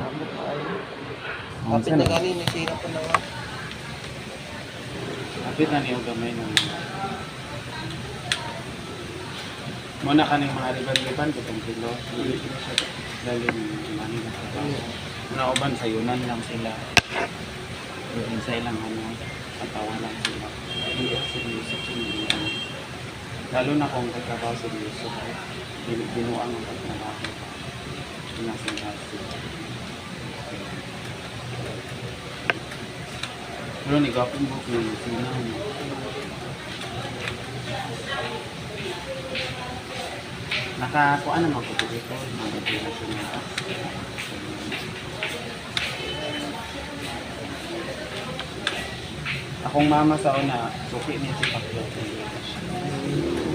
Amo ay. Ang Kapit na gani ni sira ko na nga. Kapit na niyo gamay na. Muna ka ng mga riban-riban kitong kilo. Hindi sila siya dali ng money na sa muna uban sa yunan lang sila. Yung sa ilang katawa lang sila. Hindi ako seryoso sila. Lalo na kung katrabaho seryoso. Binuang ang pagtrabaho. Pinasinasi. Pero nagapong buhok ng sinang. Nakakuha naman ko dito. Nag-relasyon na ako. Akong mama sa una, suki niya si Pacquiao.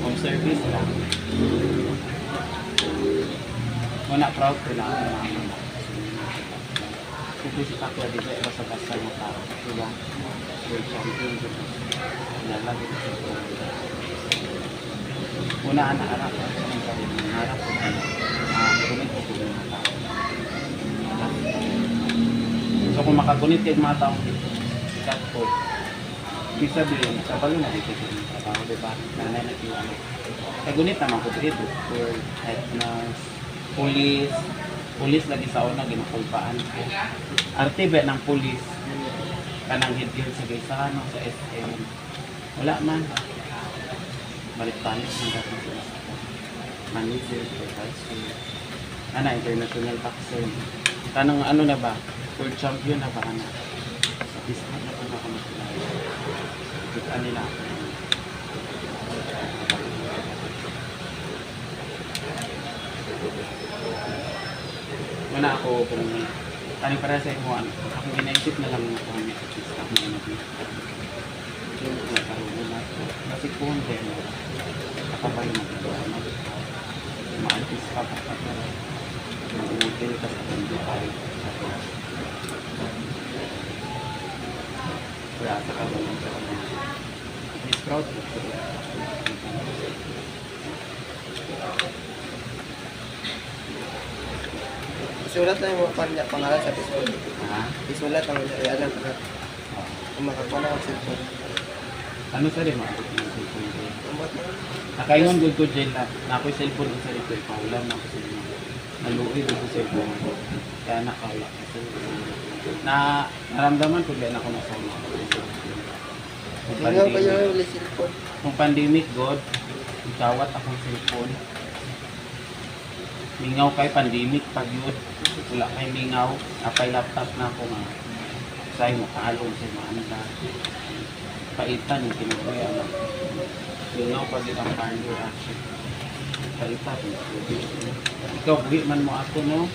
Home service lang. Una, proud ko na ako mama. Suki si Pacquiao, di ba? Basta-basta mo tao. Diba? World champion. Lala, dito sa una, anak-anak. Harap ko na. Makagunit ko po yung mga tao. So kung makagunit kayo mga tao dito, sikat po. Ibig sabihin, sa balo na dito yung trabaho, diba? Nanay na kiwan. Kagunit naman ko dito. For head nurse, police lagi sa una, ginukulpaan. Arte ba ng police? Kanang hit yun sa Gaysano, sa SM. Wala man. Balik-balik ng dapat sila. Manager, supervisor. International boxer. Tanong ano na ba? World champion na ba? Sa Disney na ba ako nakilala? Kita nila ako. Muna ako kung ano para sa imo, ako ginaisip na lang ako may artista ko na yung nagkaroon na ito. Kasi kung hindi, nakapalo magkakaroon na ma-artist ka kapag mag-hotel ka sa mundo ay kaya sa karoon sa Miss Proud Isulat na yung mga pangalan sa Facebook. Isulat ang alam ka. Kung makakuha na ang cellphone. ano sa rin mga nakaingon good ko dyan na ako'y cellphone sa rito ipaulam na ako sa inyo naluoy ko cellphone kaya nakawala kasi na naramdaman ko dyan ako nasa mga Tingnan kayo yung cellphone. kung pandemic god ikawat akong cellphone mingaw kay pandemic pag yun wala kay mingaw apay laptop na ako nga sa'yo mo kaalong sa mga ano paitan yung kinukuya lang. Mingaw pag itang cardio action. Paitan. Ikaw, buhi man mo ako, no?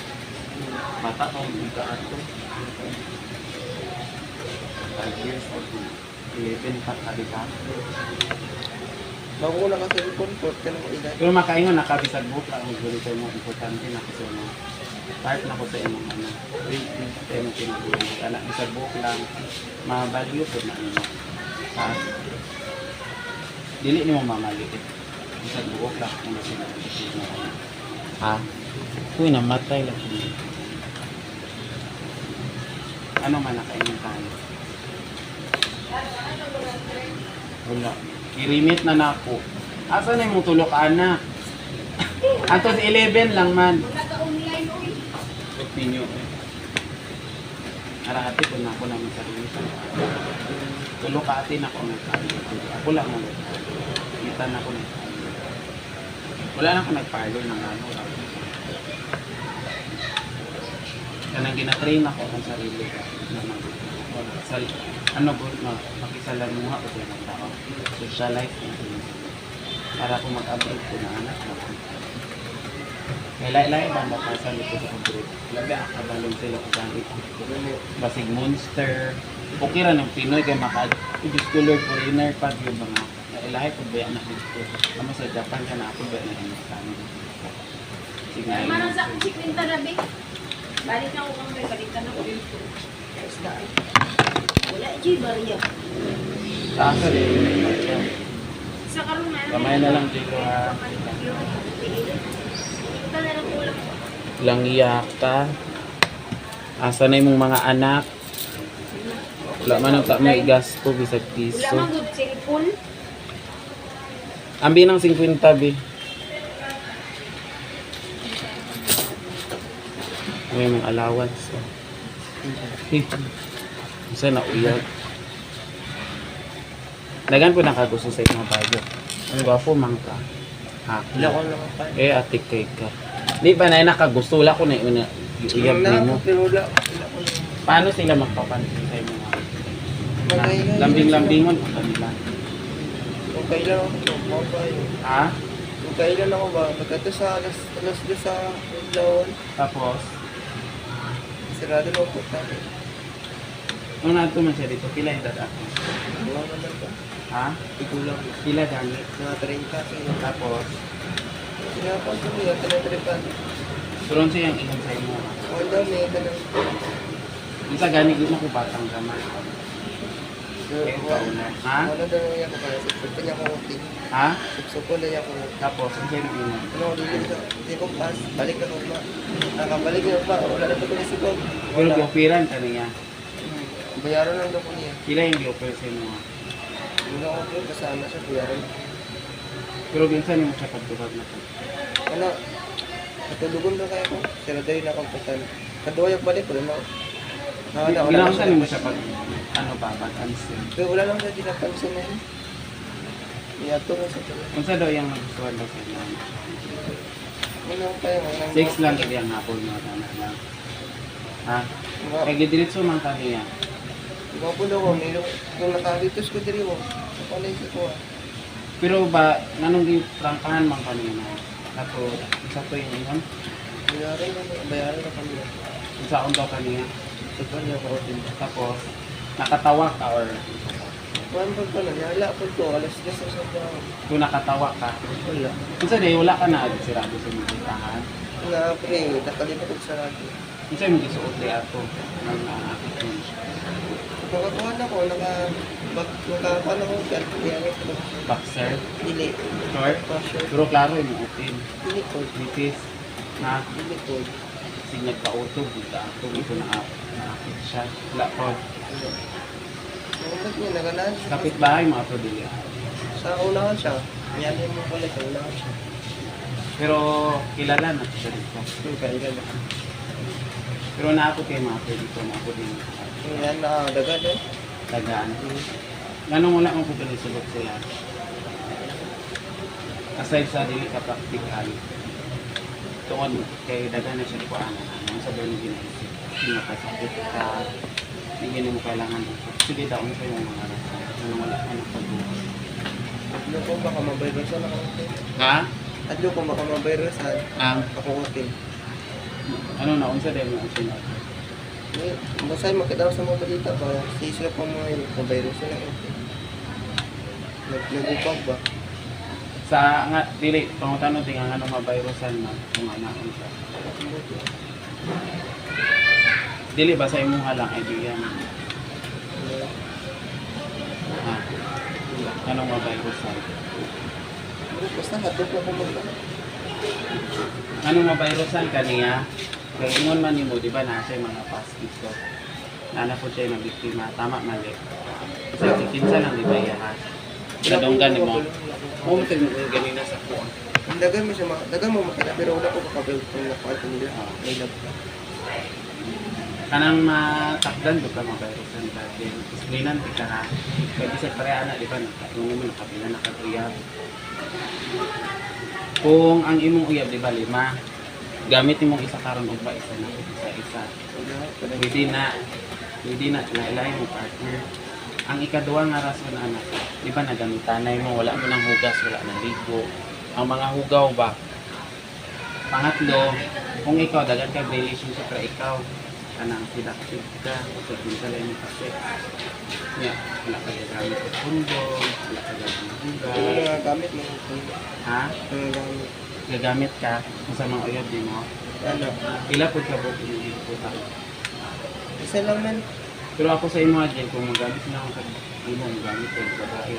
Mata ko, hindi ka ako. 5 years old. 11 pa ka, di ba? Bago ko na ka cellphone, port ka na ko ilay. Pero makaingon, nakabisag book lang. Ang ganito mo, importante na kasi mo. Part na ko sa imong ano. Sa imong pinagulong. Anak, bisag book lang. Ma-value ko na ano. Dili ni mo mamaliit. Isa buok lang kung sinabi mo. Ha? Uy, namatay lang. Ano man nakainin tayo? Wala. Irimit na na ako. Asa na yung tulok anak? Antos 11 lang man. Opinyo. Arahati ko na ako naman sarili sa tulog ka atin ako nagpalo. Ako lang mo. Kita na ako nagpalo. Wala na ako nagpalo ng ano. Kaya ginatrain ako ang sarili ko. Ano po, makisalamuha ko sa tao. Socialize ko. Para ako mag-abroad ko na anak ko. Kaya lahi-lahi ba ang batasan ito sa abroad? Labi ang kabalong sila ko gamit. Basig monster. Okay ra ng Pinoy kay maka-ibig ko Lord foreigner pag yung mga ilahi ko ba anak dito. Kamo sa Japan ka na ako ba na yung kami. Sige. Manang sa kusik minta na be. Balik na ako kang may balikan ako dito. Wala ji bariya. Saka rin. Sa karon na. Kamay na lang dito ha. Ito na lang ulam Langya ka. Asa na yung mga anak? Wala man ang may gasto, bisag Wala piso. man good cellphone. Ambi ng 50, bi. May mga allowance. Isa na uyag. Dagan po nakagusto sa mga bago. Ang gwapo man ka. Ha? Wala ko lang pa. Atik kay ka. Di ba na nakagusto? Wala ko na yun. Uyag Wala mo. ko, pero wala ko lang. Paano sila magpapansin sa inyo? Magkailan Lambing-lambingon po kanila. Kung kailan ako, mabay. Ha? Kung kailan ako ba, magkata sa alas 2 sa Udlawan, Tapos, sarado na po tayo. nung nato man siya dito, pila yung dada? Wala naman ba? Ha? Ikaw lang. Pila gani? Mga 30 kayo. Tapos, Sinapa ko niya, tinatripan. turon siya yung ilan sa inyo. Ang dami, ganun. Isa gani, gusto ko batang gamay. Kaya kauna. Ha? Wala daw niya ko kaya. Sipsupo niya ko uti. Ha? Sipsupo na niya ko. Tapos, ang siya yung ilan. Ano, hindi ko pas. Balik na ko ba? Nakabalik na ba? Wala na ko si Bob. Pero gi-offeran ka niya. Bayaran lang daw ko niya. Pila yung gi-offer sa inyo. Hindi ako po, kasama siya, bayaran. Pero minsan yung siya pagtubag na po. Ano, katulugon na kayo ko. Sila tayo na kompetan. Kaduwa yung balik, wala na. Wala Ginawa na siya mo siya pag, ano ba, pag-answer. Pero wala lang siya dinapansin na yun. Iyato na siya tuloy. Kung sa daw yung nagustuhan daw sa inyo. Ano kayo, mga 6 lang kaya ang hapon mo na lang. Ha? Kaya gidiritso man kaniya. Mga po daw ko, kung nakalitos ko diri mo. Napalaysi ko ah. Pero ba, nanong gitrangkahan man kaniya na? Tapos, isa to yung inon? Bayaran na kami. Isa akong daw kaniya. Ito pa niya ko din. Tapos, nakatawa ka or Kuhan po ko na, nala po ko, alas 10 na sa bahay. kung nakatawa ka. Wala. Kung sa day, wala ka na agad sirado sa mga tindahan. Na-pre, nakalimutan ko sa radyo. Kung sa'yo mag-isuot day ato ng akit mo. Nakakuha na ko, nakakuha na ko, kaya ko. Boxer, Dili. short, Pa-shirt. pero klaro yung open. Dili ko. Nipis, na Dili ko. sinyag ka auto, buta ato, ito na akit siya. Wala po. Nakapit niya, nagalaan siya. Kapit-bahay mga to dili. Sa unahan siya. Yan yung mga kulit, sa unahan siya. Pero kilala na siya dito. Yung kailan na. Pero naako kayo mga pwede dito, mga po din. Yan na, dagad eh. Tagaan. Ganong wala kong pwede sugot sila. Aside sa dili ka practical, tungod kay dagan na siya po ano sa doon yung ginaisip. Hindi makasakit ka, hindi mo kailangan dito. Sige daon sa yung mga rason. Anong wala ka ng pagbuhay. Adlo ko baka mabayrosan ako. Ha? Adlo ko baka mabayrosan. Ang Ako hotel. ano na, unsa din mo ang sunod? Masay makita ko sa mga balita ba, si sila pa mga yun, mabayrosan ako. Nagupag ba? Sa nga, dili, pangutano din ang ano mabayrosan na kung anaon siya. Dili ba sa imong halang idea na? Ha? Anong mabayrosan? Basta hadlok ko magba. Anong mabayrosan kaniya? Kaya ingon man nimo, di ba nasa yung mga past dito? Nana po siya na biktima, tama mali. Sa kinsa lang di ba iyahan? Nadunggan ni mo. Oo, matag mo ganina sa kuha. Ang dagan mo siya, dagan mo makita, pero wala ko makabay kung nakuha nila. May love ka. Kanang matakdan do ka mabayrosan dati. Isplinan ti ka ha. Pwede sa pareana, di ba? Nung mo nakapila na kag-uyab. Kung ang imong uyab, di ba, 5, gamit imong isa karon ug ba isa na isa. Pwede na lailay mo partner. Ang ikaduha nga rason anak, di ba nagamitanay mo, wala mo ng hugas, wala ng ligo. Ang mga hugaw ba? Pangatlo, kung ikaw dagan ka relationship ra ikaw, kanang seductive ka, so kinsalay mo kasi. Nya, wala ka gagamit ng kondom, wala ka gagamit ng Ito hugas. na gamit mo. Ha? Ang gamit. Gagamit ka kung sa mga uyab di mo. Ano? Ila po ka po pinagputa. Isa lang man. Pero ako sa imo agent, kung magamit na ako sa imo, magamit ko sa bahay.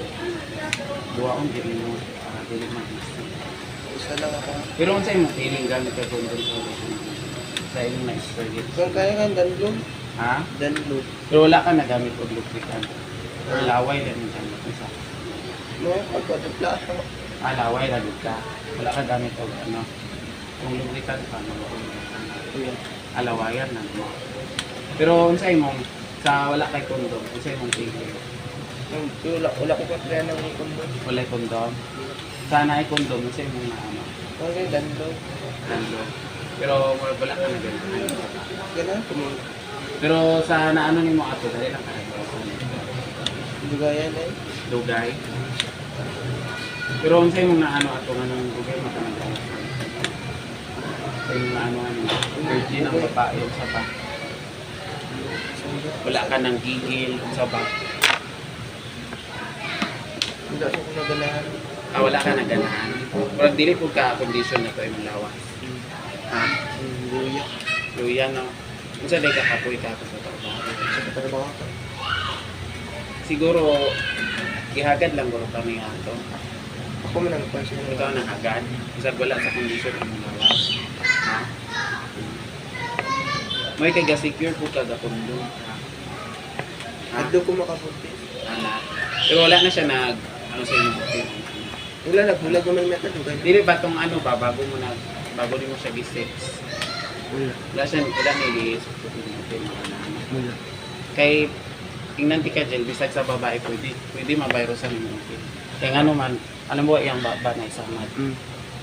Duwaon din mo, para dili mag-isip. Isa lang ako. Pero kung sa imo, feeling gamit ka kung doon sa sa inyong na-experience. Kung kaya ka, danlog. Ha? Danlog. Pero wala ka nagamit og lubricant. Or laway lang yung gamit mo sa. Mga pagkatupla. Laway lang ka. Wala ka gamit og ano. Kung lubricant ka, alawayan lang mo. Pero unsay mong sa wala kay kondom, unsay mong tingin? Wala ko pa ng kondom. Wala kondom. Sana ay kondom, unsay mong na ano. Okay, danlog. Nandun. Pero wala ka na ganun. Ganun, Pero sa naano ni mo ato, dali lang ka na. dugayan eh. Dugay. Pero unsay mong naano ato nga nung dugay makanagay. Unsay mong naano ano, virgin ang babae sa pa. Wala ka nang gigil sa ba. Wala ko naganahan. Wala ka nang ganahan. Pero dili po ka condition na to ay malawas. Ha? Luya. Luya no. Unsa day ka kapoy ka sa trabaho. Sa katrabaho ka. Siguro gihagad lang guro kami ato. Ako man ang pansin. Ikaw nang hagad. Bisag wala sa condition ang malawas. Ha? May kay ga-secure po ka gakundo. Ha? Adto ko makapunti. Ana. Pero wala na siya nag ano sa inyo buti. Wala nagbulag ko may meta dugay. Dili ba tong ano ba bago mo siya gi-sex. Wala siya wala ni gi Wala. Kay tingnan ti ka gel bisag sa babae pwede mabayrosan mo. Kaya ano man alam mo iyang baba na isamad.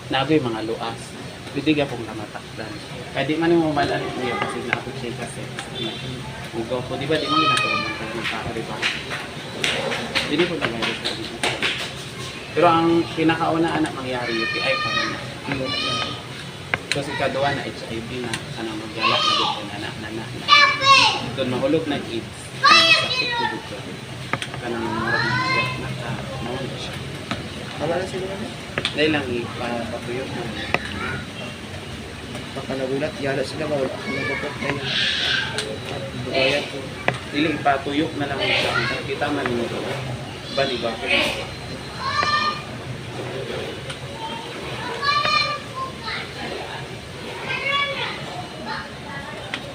Nagoy mga luas. Pwede ka pong namatakdan. Kaya di man mo malan niya kasi naabot siya kasi. Ugaw po, di ba di mo ginagawa ng kanyang tao, di ba? Hindi po nagayos na dito. Pero ang pinakauna anak mangyari, UTI pa rin. Kasi ikaduha na HIV na kanang magyalak na dito na. Doon mahulog na AIDS. Sakit ko dito. Kanang murag na magyalak na mawala siya. Tama na sila na. Dahil lang ipapatuyok na. Baka nagulat, yala sila ba? Wala ko nagpapot kayo. Dugayan ko. Dili ipatuyok na lang siya. Kita man mo ito. Bali ba?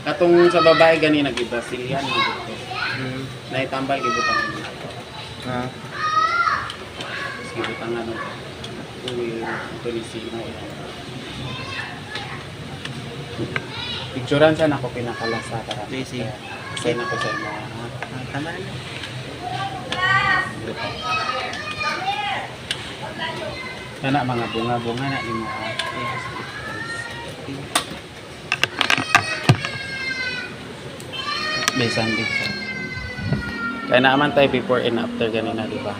Katong sa babae gani nag-Brazilian mo dito. Naitambal gibutang mo. Ha? Gibutang ano. Uwi Tolisino. Picturean sana ako pinakalasa para. Busy. Say na ko sa imo. Tama na. Kana mga bunga-bunga na imo. Besan dito. Kaya naaman tayo before and after ganina, di ba?